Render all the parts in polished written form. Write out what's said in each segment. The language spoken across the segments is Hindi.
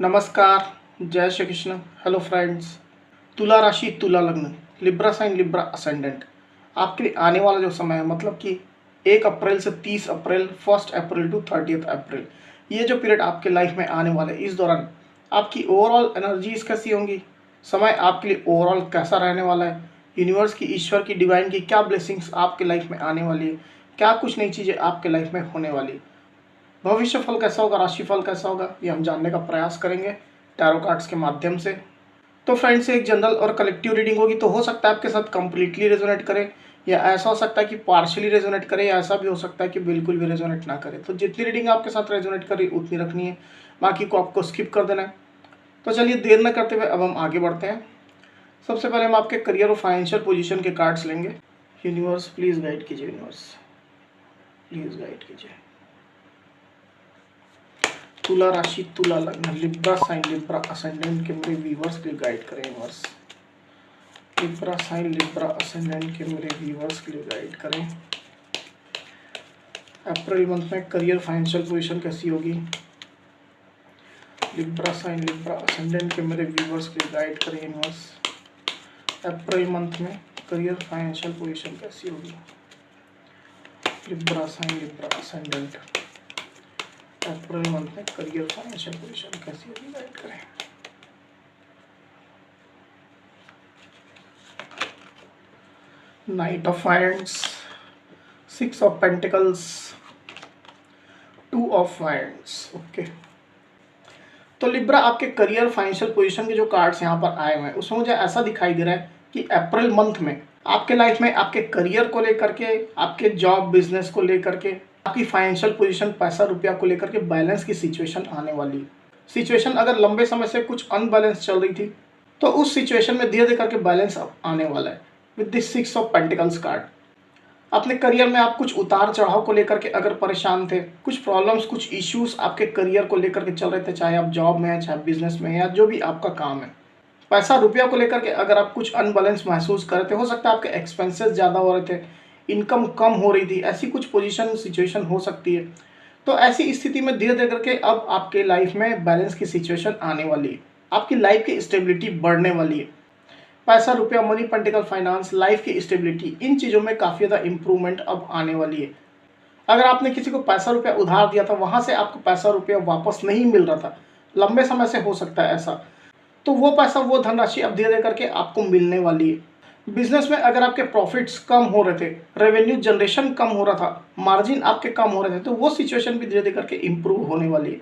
नमस्कार, जय श्री कृष्ण। Hello friends. तुला राशि, तुला लग्न, लिब्रा साइन, लिब्रा असेंडेंट। आपके लिए आने वाला जो समय है, मतलब कि 1 अप्रैल से 30 अप्रैल, 1 अप्रैल टू 30 अप्रैल, ये जो पीरियड आपके लाइफ में आने वाले, इस दौरान आपकी ओवरऑल एनर्जीज कैसी होंगी, समय आपके लिए ओवरऑल कैसा रहने वाला है, यूनिवर्स की, ईश्वर की, डिवाइन की क्या ब्लेसिंग्स आपके लाइफ में आने वाली है, क्या कुछ नई चीज़ें आपके लाइफ में होने वाली है, भविष्य फल कैसा होगा, राशिफल कैसा होगा, ये हम जानने का प्रयास करेंगे टैरो कार्ड्स के माध्यम से। तो फ्रेंड्स, एक जनरल और कलेक्टिव रीडिंग होगी, तो हो सकता है आपके साथ कंप्लीटली रेजोनेट करे, या ऐसा हो सकता है कि पार्शियली रेजोनेट करे, या ऐसा भी हो सकता है कि बिल्कुल भी रेजोनेट ना करे। तो जितनी रीडिंग आपके साथ रेजोनेट करे उतनी रखनी है, बाकी को आपको स्किप कर देना है। तो चलिए देर न करते हुए अब हम आगे बढ़ते हैं। सबसे पहले हम आपके करियर और फाइनेंशियल पोजीशन के कार्ड्स लेंगे। यूनिवर्स प्लीज़ गाइड कीजिए, यूनिवर्स प्लीज़ गाइड कीजिए। तुला राशि, तुला लग्न, लिब्रा साइन, लिब्रा असेंडेंट के मेरे व्यूवर्स के लिए गाइड करें universe. Libra sign, Libra ascendant के मेरे व्यूवर्स के लिए गाइड करें। अप्रैल मंथ में करियर फाइनेंशियल पोजीशन कैसी होगी। लिब्रा साइन, लिब्रा असेंडेंट के मेरे व्यूवर्स के लिए गाइड करें यूनिवर्स। अप्रैल मंथ में करियर फाइनेंशियल पोजीशन कैसी होगी। Libra sign, Libra ascendant, April month में करियर फाइनेंशियल पोजीशन कैसी होगी, गाइड करें। Knight of wands, 6 of pentacles, 2 of wands. Okay, तो लिब्रा, आपके करियर फाइनेंशियल पोजीशन के जो कार्ड्स यहाँ पर आए हुए हैं उसमें मुझे ऐसा दिखाई दे रहा है कि अप्रैल मंथ में आपके लाइफ में आपके करियर को लेकर के, आपके जॉब बिजनेस को लेकर के, आपकी फाइनेंशियल पोजीशन, पैसा रुपया को लेकर के बैलेंस की सिचुएशन आने वाली है। सिचुएशन अगर लंबे समय से कुछ अनबैलेंस चल रही थी तो उस सिचुएशन में धीरे धीरे करके बैलेंस आने वाला है with this 6 of pentacles card. अपने करियर में आप कुछ उतार चढ़ाव को लेकर के अगर परेशान थे, कुछ प्रॉब्लम्स, कुछ इश्यूज आपके करियर को लेकर के चल रहे थे, चाहे आप जॉब में हैं, चाहे बिजनेस में, या जो भी आपका काम है, पैसा रुपया को लेकर के अगर आप कुछ अनबैलेंस महसूस कर रहे थे, हो सकता है आपके एक्सपेंसेस ज़्यादा हो रहे थे, इनकम कम हो रही थी, ऐसी कुछ पोजीशन सिचुएशन हो सकती है। तो ऐसी स्थिति में धीरे धीरे करके अब आपके लाइफ में बैलेंस की सिचुएशन आने वाली है, आपकी लाइफ की स्टेबिलिटी बढ़ने वाली है। पैसा रुपया, मनी, पॉलिटिकल फाइनेंस, लाइफ की स्टेबिलिटी, इन चीज़ों में काफ़ी ज़्यादा इंप्रूवमेंट अब आने वाली है। अगर आपने किसी को पैसा रुपया उधार दिया था, वहाँ से आपको पैसा रुपया वापस नहीं मिल रहा था, लंबे समय से हो सकता है ऐसा, तो वो पैसा, वो धनराशि अब धीरे धीरे करके आपको मिलने वाली है। बिजनेस में अगर आपके प्रॉफिट्स कम हो रहे थे, रेवेन्यू जनरेशन कम हो रहा था, मार्जिन आपके कम हो रहे थे, तो वो सिचुएशन भी धीरे धीरे करके इम्प्रूव होने वाली है।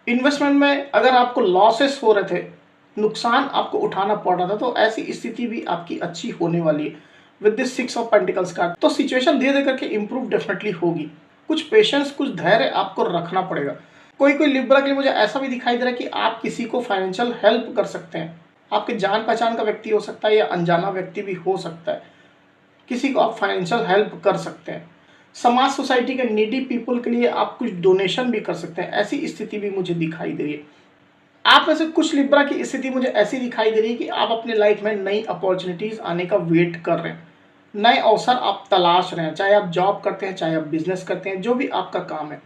इन्वेस्टमेंट में अगर आपको लॉसेस हो रहे थे, नुकसान आपको उठाना पड़ रहा था, तो ऐसी स्थिति भी आपकी अच्छी होने वाली है with this 6 of pentacles card. तो सिचुएशन धीरे धीरे करके इंप्रूव डेफिनेटली होगी। कुछ पेशेंस, कुछ धैर्य आपको रखना पड़ेगा। कोई कोई लिब्रा के लिए मुझे ऐसा भी दिखाई दे रहा है कि आप किसी को फाइनेंशियल हेल्प कर सकते हैं। आपके जान पहचान का व्यक्ति हो सकता है या अनजाना व्यक्ति भी हो सकता है, किसी को आप फाइनेंशियल हेल्प कर सकते हैं। समाज, सोसाइटी के नीडी पीपल के लिए आप कुछ डोनेशन भी कर सकते हैं, ऐसी स्थिति भी मुझे दिखाई दे रही है। आप में से कुछ लिब्रा की स्थिति मुझे ऐसी दिखाई दे रही है कि आप अपने लाइफ में नई अपॉर्चुनिटीज आने का वेट कर रहे हैं, नए अवसर आप तलाश रहे हैं, चाहे आप जॉब करते हैं, चाहे आप बिजनेस करते हैं, जो भी आपका काम है।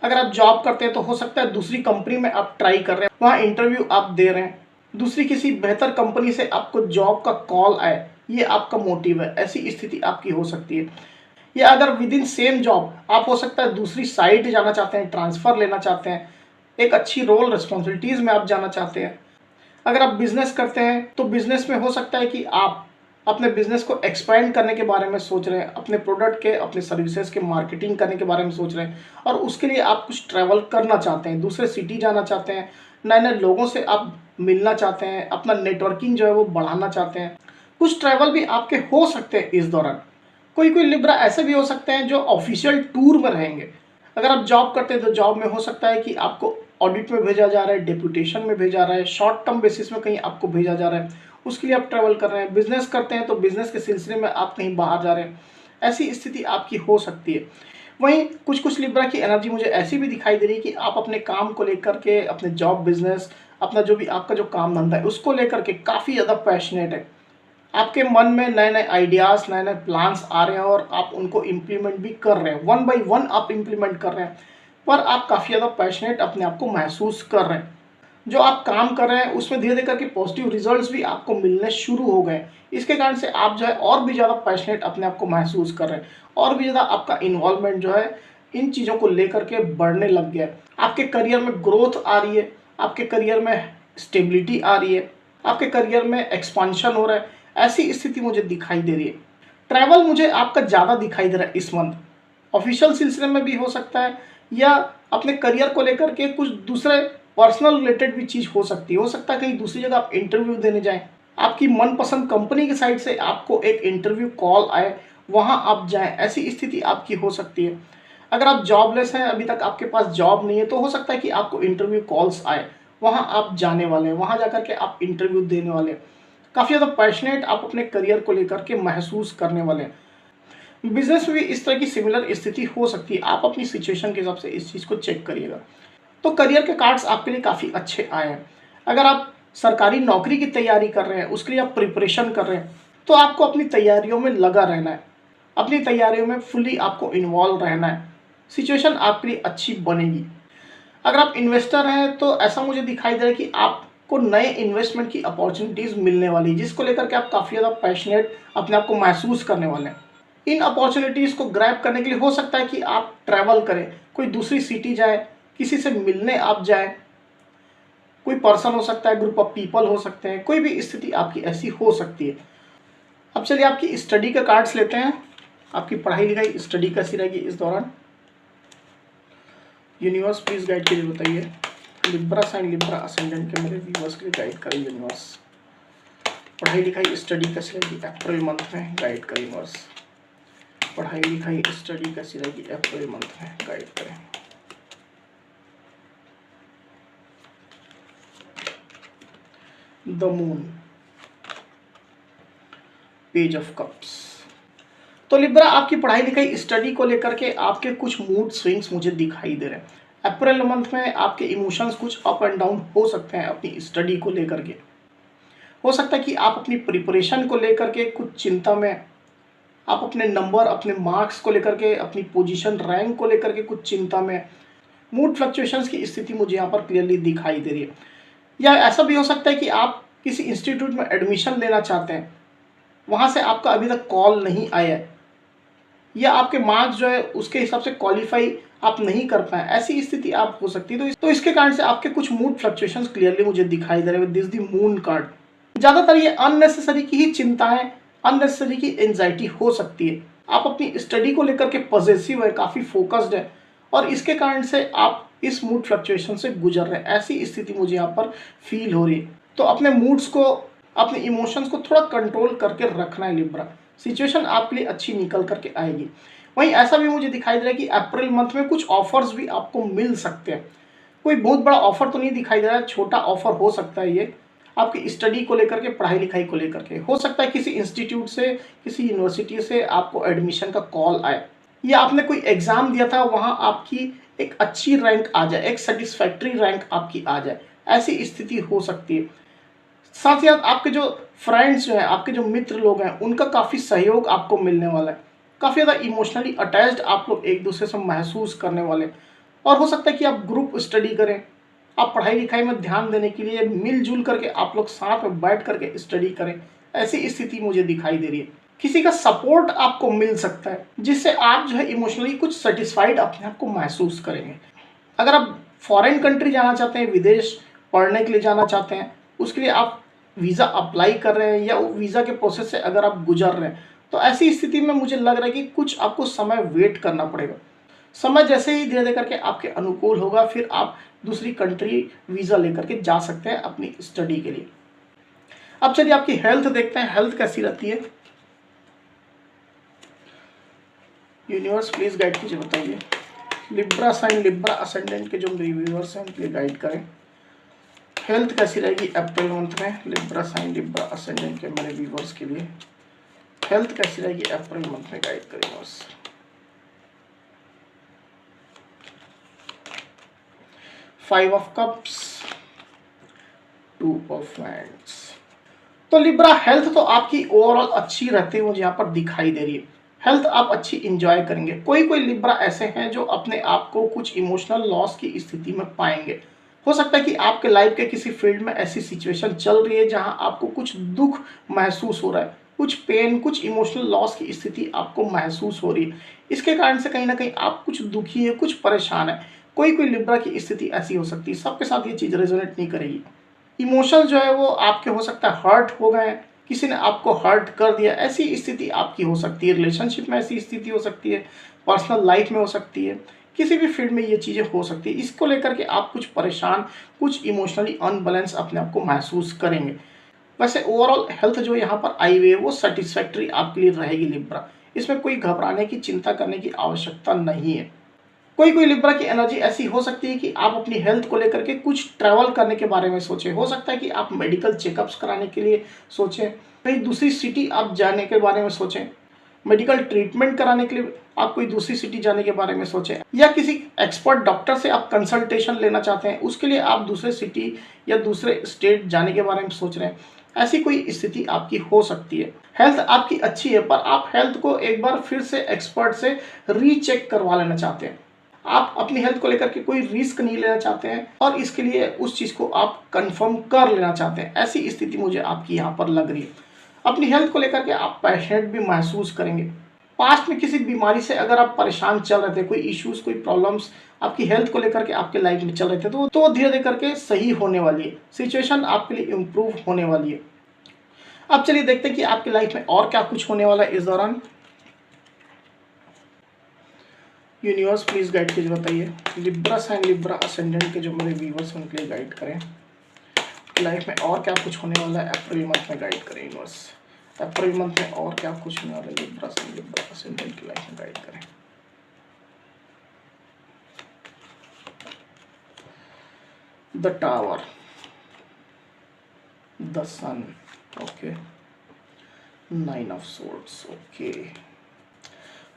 अगर आप जॉब करते हैं तो हो सकता है दूसरी कंपनी में आप ट्राई कर रहे हैं, वहाँ इंटरव्यू आप दे रहे हैं, दूसरी किसी बेहतर कंपनी से आपको जॉब का कॉल आए, ये आपका मोटिव है, ऐसी स्थिति आपकी हो सकती है। या अगर विद इन सेम जॉब आप, हो सकता है दूसरी साइट जाना चाहते हैं, ट्रांसफ़र लेना चाहते हैं, एक अच्छी रोल रिस्पॉन्सिबिलिटीज़ में आप जाना चाहते हैं। अगर आप बिजनेस करते हैं तो बिजनेस में हो सकता है कि आप अपने बिजनेस को एक्सपेंड करने के बारे में सोच रहे हैं, अपने प्रोडक्ट के, अपने सर्विसेज के मार्केटिंग करने के बारे में सोच रहे हैं, और उसके लिए आप कुछ ट्रैवल करना चाहते हैं, दूसरे सिटी जाना चाहते हैं, नए नए लोगों से आप मिलना चाहते हैं, अपना नेटवर्किंग जो है वो बढ़ाना चाहते हैं। कुछ ट्रैवल भी आपके हो सकते हैं इस दौरान। कोई कोई लिब्रा ऐसे भी हो सकते हैं जो ऑफिशियल टूर में रहेंगे। अगर आप जॉब करते हैं तो जॉब में हो सकता है कि आपको ऑडिट में भेजा जा रहा है, डेपुटेशन में भेजा रहा है, शॉर्ट टर्म बेसिस में कहीं आपको भेजा जा रहा है, उसके लिए आप ट्रैवल कर रहे हैं। बिजनेस करते हैं तो बिजनेस के सिलसिले में आप कहीं बाहर जा रहे हैं, ऐसी स्थिति आपकी हो सकती है। वहीं कुछ कुछ लिब्रा की एनर्जी मुझे ऐसी भी दिखाई दे रही है कि आप अपने काम को लेकर के, अपने जॉब बिजनेस, अपना जो भी आपका जो काम धंधा है उसको लेकर के काफ़ी ज़्यादा पैशनेट है। आपके मन में नए नए आइडियाज़, नए नए प्लान्स आ रहे हैं और आप उनको इम्प्लीमेंट भी कर रहे हैं, वन बाय वन आप इम्प्लीमेंट कर रहे हैं, पर आप काफ़ी ज़्यादा पैशनेट अपने आप को महसूस कर रहे हैं। जो आप काम कर रहे हैं उसमें धीरे धीरे करके पॉजिटिव रिजल्ट्स भी आपको मिलने शुरू हो गए। इसके कारण से आप जो है और भी ज़्यादा पैशनेट अपने आप को महसूस कर रहे हैं, और भी ज़्यादा आपका इन्वॉल्वमेंट जो है इन चीज़ों को लेकर के बढ़ने लग गया है। आपके करियर में ग्रोथ आ रही है, आपके करियर में स्टेबिलिटी आ रही है, आपके करियर में एक्सपांशन हो रहा है, ऐसी स्थिति मुझे दिखाई दे रही है। ट्रैवल मुझे आपका ज़्यादा दिखाई दे रहा है इस मंथ, ऑफिशियल सिलसिले में भी हो सकता है, या अपने करियर को लेकर के कुछ दूसरे पर्सनल रिलेटेड भी चीज़ हो सकती है। हो सकता है कहीं दूसरी जगह आप इंटरव्यू देने जाएं, आपकी मनपसंद कंपनी की साइड से आपको एक इंटरव्यू कॉल आए, वहां आप जाएं, ऐसी स्थिति आपकी हो सकती है। अगर आप जॉबलेस हैं, अभी तक आपके पास जॉब नहीं है, तो हो सकता है कि आपको इंटरव्यू कॉल्स आए, वहां आप जाने वाले हैं, वहां जाकर के आप इंटरव्यू देने वाले हैं। काफ़ी ज़्यादा पैशनेट आप अपने करियर को लेकर के महसूस करने वाले हैं। बिजनेस में भी इस तरह की सिमिलर स्थिति हो सकती है। आप अपनी सिचुएशन के हिसाब से इस चीज़ को चेक करिएगा। तो करियर के कार्ड्स आपके लिए काफ़ी अच्छे आए हैं। अगर आप सरकारी नौकरी की तैयारी कर रहे हैं, उसके लिए आप प्रिपरेशन कर रहे हैं, तो आपको अपनी तैयारियों में लगा रहना है, अपनी तैयारियों में फुली आपको इन्वॉल्व रहना है। सिचुएशन आपके लिए अच्छी बनेगी। अगर आप इन्वेस्टर हैं तो ऐसा मुझे दिखाई दे रहा है कि आपको नए इन्वेस्टमेंट की अपॉर्चुनिटीज़ मिलने वाली है, जिसको लेकर के आप काफ़ी ज़्यादा पैशनेट अपने आप को महसूस करने वाले हैं। इन अपॉर्चुनिटीज़ को ग्रैब करने के लिए हो सकता है कि आप ट्रैवल करें, कोई दूसरी सिटी जाए, किसी से मिलने आप जाए, कोई पर्सन हो सकता है, ग्रुप ऑफ पीपल हो सकते हैं, कोई भी स्थिति आपकी ऐसी हो सकती है। अब चलिए आपकी स्टडी के कार्ड्स लेते हैं। आपकी पढ़ाई लिखाई स्टडी कैसी रहेगी इस दौरान? यूनिवर्स प्लीज गाइड कीजिए, बताइए। लिब्रा साइन लिब्रा असेंडेंट के मेरे व्यूअर्स के लिए गाइड करें यूनिवर्स। पढ़ाई लिखाई स्टडी कैसी रहेगी अप्रैल मंथ में? गाइड करें यूनिवर्स। पढ़ाई लिखाई स्टडी कैसी रहेगी अप्रैल मंथ में? गाइड करें। The moon, page of cups. तो लिब्रा आपकी पढ़ाई लिखाई स्टडी को लेकर के आपके कुछ मूड स्विंग्स मुझे दिखाई दे रहे हैं। अप्रैल मंथ में आपके इमोशंस कुछ अप एंड डाउन हो सकते हैं अपनी स्टडी को लेकर के। हो सकता है कि आप अपनी प्रिपरेशन को लेकर के कुछ चिंता में, आप अपने नंबर, अपने मार्क्स को लेकर के, अपनी पोजीशन, रैंक को लेकर के कुछ चिंता में। मूड फ्लक्चुएशंस की स्थिति मुझे यहाँ पर क्लियरली दिखाई दे रही है। या ऐसा भी हो सकता है कि आप किसी इंस्टीट्यूट में एडमिशन लेना चाहते हैं, वहाँ से आपका अभी तक कॉल नहीं आया है, या आपके मार्क्स जो है उसके हिसाब से क्वालिफाई आप नहीं कर पाए, ऐसी स्थिति आप हो सकती है। तो इसके कारण से आपके कुछ मूड फ्लक्चुएशंस क्लियरली मुझे दिखाई दे रहे हैं। This the moon card. ज़्यादातर ये अननेसेसरी की ही चिंताएं, अननेसेसरी की एंजाइटी हो सकती है। आप अपनी स्टडी को लेकर के पॉजिटिव है, काफ़ी फोकस्ड है, और इसके कारण से आप इस मूड फ्लक्चुएशन से गुजर रहे हैं, ऐसी स्थिति मुझे यहाँ पर फील हो रही है। तो अपने मूड्स को, अपने इमोशंस को थोड़ा कंट्रोल करके रखना है लिब्रा। सिचुएशन आपके लिए अच्छी निकल करके आएगी। वहीं ऐसा भी मुझे दिखाई दे रहा है कि अप्रैल मंथ में कुछ ऑफर्स भी आपको मिल सकते हैं। कोई बहुत बड़ा ऑफर तो नहीं दिखाई दे रहा है, छोटा ऑफर हो सकता है ये, आपकी स्टडी को लेकर के, पढ़ाई लिखाई को लेकर के। हो सकता है किसी इंस्टीट्यूट से, किसी यूनिवर्सिटी से आपको एडमिशन का कॉल आए, या आपने कोई एग्जाम दिया था, वहाँ आपकी एक अच्छी रैंक आ जाए, एक सेटिस्फैक्ट्री रैंक आपकी आ जाए, ऐसी स्थिति हो सकती है। साथ ही साथ आपके जो फ्रेंड्स जो हैं, आपके जो मित्र लोग हैं, उनका काफ़ी सहयोग आपको मिलने वाला है। काफ़ी ज़्यादा इमोशनली अटैच्ड आप लोग एक दूसरे से महसूस करने वाले हैं। और हो सकता है कि आप ग्रुप स्टडी करें, आप पढ़ाई लिखाई में ध्यान देने के लिए मिलजुल करके आप लोग साथ में बैठ करके स्टडी करें, ऐसी स्थिति मुझे दिखाई दे रही है। किसी का सपोर्ट आपको मिल सकता है, जिससे आप जो है इमोशनली कुछ सेटिस्फाइड अपने आप को महसूस करेंगे। अगर आप फॉरेन कंट्री जाना चाहते हैं, विदेश पढ़ने के लिए जाना चाहते हैं, उसके लिए आप वीज़ा अप्लाई कर रहे हैं, या वीज़ा के प्रोसेस से अगर आप गुजर रहे हैं, तो ऐसी स्थिति में मुझे लग रहा है कि कुछ आपको समय वेट करना पड़ेगा। समय जैसे ही धीरे धीरे करके आपके अनुकूल होगा, फिर आप दूसरी कंट्री वीज़ा लेकर के जा सकते हैं अपनी स्टडी के लिए। अब चलिए आपकी हेल्थ देखते हैं, हेल्थ कैसी रहती है। यूनिवर्स प्लीज गाइड कीजिए, बताइए। लिब्रा साइन लिब्रा असेंडेंट के जो व्यूअर्स हैं उनके लिए गाइड करें, हेल्थ कैसी रहेगी अप्रैल मंथ में। लिब्रा साइन लिब्रा असेंडेंट के मेरे व्यूअर्स के लिए हेल्थ कैसी रहेगी अप्रैल मंथ में? गाइड करें बस। Five of cups, two of wands. तो लिब्रा हेल्थ तो आपकी ओवरऑल अच्छी रहती है, मुझे यहाँ पर दिखाई दे रही है। हेल्थ आप अच्छी इंजॉय करेंगे। कोई कोई लिब्रा ऐसे हैं जो अपने आप को कुछ इमोशनल लॉस की स्थिति में पाएंगे, हो सकता है कि आपके लाइफ के किसी फील्ड में ऐसी सिचुएशन चल रही है जहां आपको कुछ दुख महसूस हो रहा है, कुछ पेन, कुछ इमोशनल लॉस की स्थिति आपको महसूस हो रही है। इसके कारण से कहीं ना कहीं आप कुछ दुखी है, कुछ परेशान है। कोई कोई लिब्रा की स्थिति ऐसी हो सकती है, सबके साथ ये चीज़ रेजोनेट नहीं करेगी। इमोशन जो है वो आपके हो सकता है हर्ट हो गए, किसी ने आपको हर्ट कर दिया, ऐसी स्थिति आपकी हो सकती है। रिलेशनशिप में ऐसी स्थिति हो सकती है, पर्सनल लाइफ में हो सकती है, किसी भी फील्ड में ये चीज़ें हो सकती है। इसको लेकर के आप कुछ परेशान, कुछ इमोशनली अनबैलेंस अपने आप को महसूस करेंगे। वैसे ओवरऑल हेल्थ जो यहाँ पर आई हुई है वो सेटिस्फैक्ट्री आपके लिए रहेगी लिब्रा। इसमें कोई घबराने की, चिंता करने की आवश्यकता नहीं है। कोई कोई लिब्रा की एनर्जी ऐसी हो सकती है कि आप अपनी हेल्थ को लेकर के कुछ ट्रैवल करने के बारे में सोचें। हो सकता है कि आप मेडिकल चेकअप्स कराने के लिए सोचें, कहीं दूसरी सिटी आप जाने के बारे में सोचें, मेडिकल ट्रीटमेंट कराने के लिए आप कोई दूसरी सिटी जाने के बारे में सोचें, या किसी एक्सपर्ट डॉक्टर से आप कंसल्टेशन लेना चाहते हैं, उसके लिए आप दूसरे सिटी या दूसरे स्टेट जाने के बारे में सोच रहे हैं। ऐसी कोई स्थिति आपकी हो सकती है। हेल्थ आपकी अच्छी है, पर आप हेल्थ को एक बार फिर से एक्सपर्ट से रीचेक करवा लेना चाहते हैं। आप अपनी हेल्थ को लेकर के कोई रिस्क नहीं लेना चाहते हैं और इसके लिए उस चीज़ को आप कंफर्म कर लेना चाहते हैं। ऐसी स्थिति मुझे आपकी यहाँ पर लग रही है। अपनी हेल्थ को लेकर के आप पैशनेट भी महसूस करेंगे। पास्ट में किसी बीमारी से अगर आप परेशान चल रहे थे, कोई इश्यूज, कोई प्रॉब्लम्स आपकी हेल्थ को लेकर के आपके लाइफ में चल रहे थे, तो धीरे धीरे करके सही होने वाली है। सिचुएशन आपके लिए इम्प्रूव होने वाली है। अब चलिए देखते हैं कि आपकी लाइफ में और क्या कुछ होने वाला है इस दौरान। यूनिवर्स प्लीज गाइड कीजिए, बताइए लिब्रा साइन, लिब्रा असेंडेंट के जो मेरे व्यूवर्स उनके लिए गाइड करें। लाइफ में और क्या कुछ होने वाला है अप्रैल मंथ में, गाइड करें यूनिवर्स। अप्रैल मंथ में और क्या कुछ होने वाला है लिब्रा साइन, लिब्रा असेंडेंट की लाइफ में, गाइड करें। The tower, the sun, okay, 9 of swords, okay.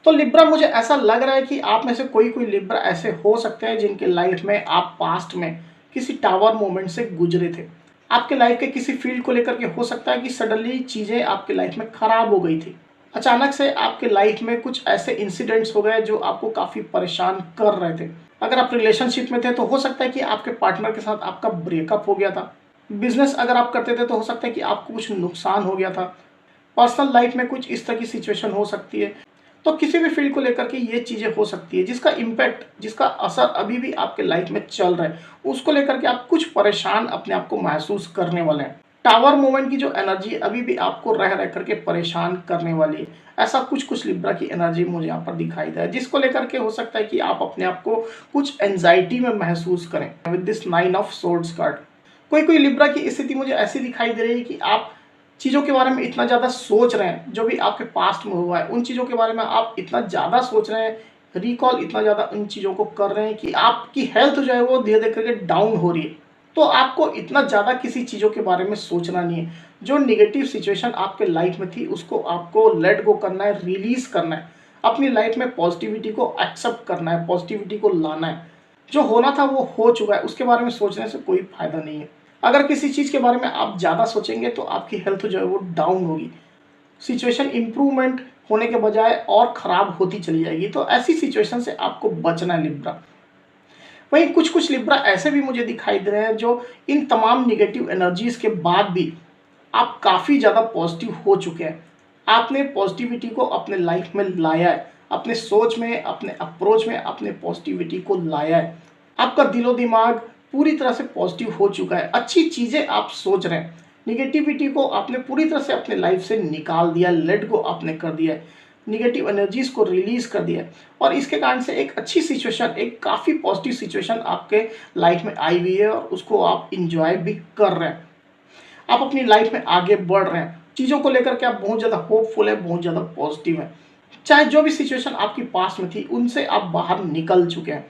तो लिब्रा मुझे ऐसा लग रहा है कि आप में से कोई कोई लिब्रा ऐसे हो सकते हैं जिनके लाइफ में आप पास्ट में किसी टावर मोमेंट से गुजरे थे। आपके लाइफ के किसी फील्ड को लेकर के हो सकता है कि सडनली चीज़ें आपके लाइफ में खराब हो गई थी। अचानक से आपके लाइफ में कुछ ऐसे इंसिडेंट्स हो गए जो आपको काफ़ी परेशान कर रहे थे। अगर आप रिलेशनशिप में थे तो हो सकता है कि आपके पार्टनर के साथ आपका ब्रेकअप हो गया था। बिजनेस अगर आप करते थे तो हो सकता है कि आपको कुछ नुकसान हो गया था। पर्सनल लाइफ में कुछ इस तरह की सिचुएशन हो सकती है। तो किसी भी फील्ड को लेकर के ये चीज़ें हो सकती है जिसका इम्पैक्ट, जिसका असर अभी भी आपके लाइफ में चल रहा है, उसको लेकर के आप कुछ परेशान अपने आप को महसूस करने वाले हैं। टावर मूवमेंट की जो एनर्जी अभी भी आपको रह करके परेशान करने वाली है, ऐसा कुछ कुछ लिब्रा की एनर्जी मुझे यहाँ पर दिखाई दे रहा है, जिसको लेकर के हो सकता है कि आप अपने आप को कुछ एंजाइटी में महसूस करें with this 9 of swords card. कोई कोई लिब्रा की स्थिति मुझे ऐसी दिखाई दे रही है कि आप चीज़ों के बारे में इतना ज़्यादा सोच रहे हैं, जो भी आपके पास्ट में हुआ है उन चीज़ों के बारे में आप इतना ज़्यादा सोच रहे हैं, रिकॉल इतना ज़्यादा उन चीज़ों को कर रहे हैं कि आपकी हेल्थ जो है वो धीरे धीरे करके डाउन हो रही है। तो आपको इतना ज़्यादा किसी चीज़ों के बारे में सोचना नहीं है। जो निगेटिव सिचुएशन आपके लाइफ में थी उसको आपको लेट गो करना है, रिलीज करना है। अपनी लाइफ में पॉजिटिविटी को एक्सेप्ट करना है, पॉजिटिविटी को लाना है। जो होना था वो हो चुका है, उसके बारे में सोचने से कोई फायदा नहीं है। अगर किसी चीज़ के बारे में आप ज़्यादा सोचेंगे तो आपकी हेल्थ जो है वो डाउन होगी, सिचुएशन इम्प्रूवमेंट होने के बजाय और ख़राब होती चली जाएगी। तो ऐसी सिचुएशन से आपको बचना है लिब्रा। वहीं कुछ कुछ लिब्रा ऐसे भी मुझे दिखाई दे रहे हैं जो इन तमाम निगेटिव एनर्जीज के बाद भी आप काफ़ी ज़्यादा पॉजिटिव हो चुके हैं। आपने पॉजिटिविटी को अपने लाइफ में लाया है, अपने सोच में, अपने अप्रोच में अपने पॉजिटिविटी को लाया है। आपका दिलो दिमाग पूरी तरह से पॉजिटिव हो चुका है, अच्छी चीज़ें आप सोच रहे हैं। निगेटिविटी को आपने पूरी तरह से अपने लाइफ से निकाल दिया, लेट गो आपने कर दिया है, निगेटिव एनर्जीज को रिलीज कर दिया है। और इसके कारण से एक अच्छी सिचुएशन, एक काफ़ी पॉजिटिव सिचुएशन आपके लाइफ में आई हुई है और उसको आप इंजॉय भी कर रहे हैं। आप अपनी लाइफ में आगे बढ़ रहे हैं, चीज़ों को लेकर के आप बहुत ज़्यादा होपफुल है, बहुत ज़्यादा पॉजिटिव है। चाहे जो भी सिचुएशन आपकी पास में थी उनसे आप बाहर निकल चुके हैं।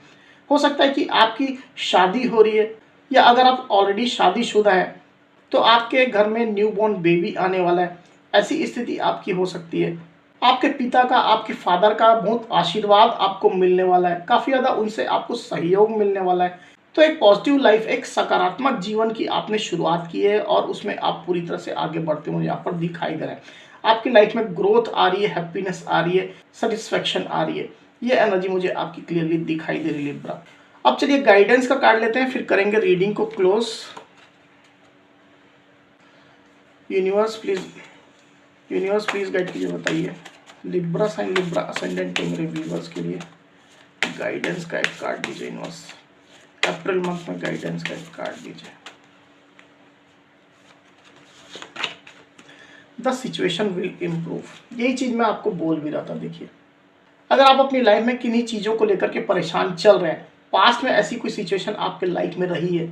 हो सकता है कि आपकी शादी हो रही है, या अगर आप ऑलरेडी शादीशुदा हैं तो आपके घर में न्यूबॉर्न बेबी आने वाला है। ऐसी स्थिति आपकी हो सकती है। आपके पिता का, आपके फादर का बहुत आशीर्वाद आपको मिलने वाला है, काफ़ी ज़्यादा उनसे आपको सहयोग मिलने वाला है। तो एक पॉजिटिव लाइफ, एक सकारात्मक जीवन की आपने शुरुआत की है और उसमें आप पूरी तरह से आगे बढ़ते हुए यहाँ पर दिखाई दे रहे हैं। आपकी लाइफ में ग्रोथ आ रही है, हैप्पीनेस आ रही है, सेटिस्फैक्शन आ रही है। ये एनर्जी मुझे आपकी क्लियरली दिखाई दे रही है लिब्रा। अब चलिए गाइडेंस का कार्ड लेते हैं, फिर करेंगे रीडिंग को क्लोज। यूनिवर्स प्लीज गाइड कीजिए, बताइए लिब्रा साइन, लिब्रा असेंडेंट टेंगरे व्यूअर्स के लिए गाइडेंस का एक कार्ड दीजिए यूनिवर्स। अप्रैल मंथ में गाइडेंस का एक कार्ड दीजिए। द सिचुएशन विल इम्प्रूव, यही चीज मैं आपको बोल भी रहा था। देखिए अगर आप अपनी लाइफ में किन्हीं चीजों को लेकर के परेशान चल रहे हैं, पास्ट में ऐसी कोई सिचुएशन आपके लाइफ में रही है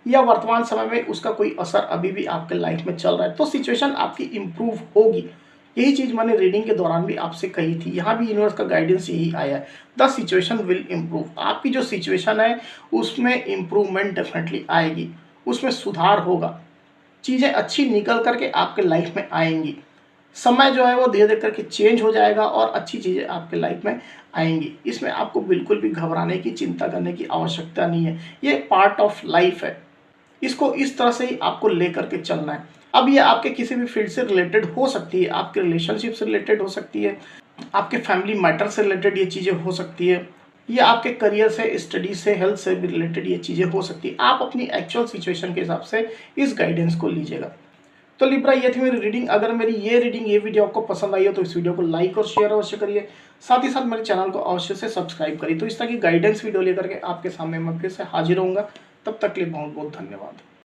या वर्तमान समय में उसका कोई असर अभी भी आपके लाइफ में चल रहा है, तो सिचुएशन आपकी इम्प्रूव होगी। यही चीज मैंने रीडिंग के दौरान भी आपसे कही थी, यहाँ भी यूनिवर्स का गाइडेंस यही आया है, द सिचुएशन विल इम्प्रूव। आपकी जो सिचुएशन है उसमें इम्प्रूवमेंट डेफिनेटली आएगी, उसमें सुधार होगा, चीज़ें अच्छी निकल करके आपके लाइफ में आएंगी। समय जो है वो धीरे धीरे करके चेंज हो जाएगा और अच्छी चीज़ें आपके लाइफ में आएंगी। इसमें आपको बिल्कुल भी घबराने की, चिंता करने की आवश्यकता नहीं है, ये पार्ट ऑफ लाइफ है। इसको इस तरह से ही आपको लेकर के चलना है। अब ये आपके किसी भी फील्ड से रिलेटेड हो सकती है, आपके रिलेशनशिप से रिलेटेड हो सकती है, आपके फैमिली मैटर से रिलेटेड ये चीज़ें हो सकती है, ये आपके करियर से, स्टडी से, हेल्थ से भी रिलेटेड ये चीज़ें हो सकती है। आप अपनी एक्चुअल सिचुएशन के हिसाब से इस गाइडेंस को लीजिएगा। तो लिब्रा ये थी मेरी रीडिंग। अगर मेरी ये वीडियो आपको पसंद आई हो तो इस वीडियो को लाइक और शेयर अवश्य करिए, साथ ही साथ मेरे चैनल को अवश्य से सब्सक्राइब करिए। तो इस तरह की गाइडेंस वीडियो लेकर के आपके सामने मैं फिर से हाजिर होऊंगा। तब तक के लिए बहुत बहुत धन्यवाद।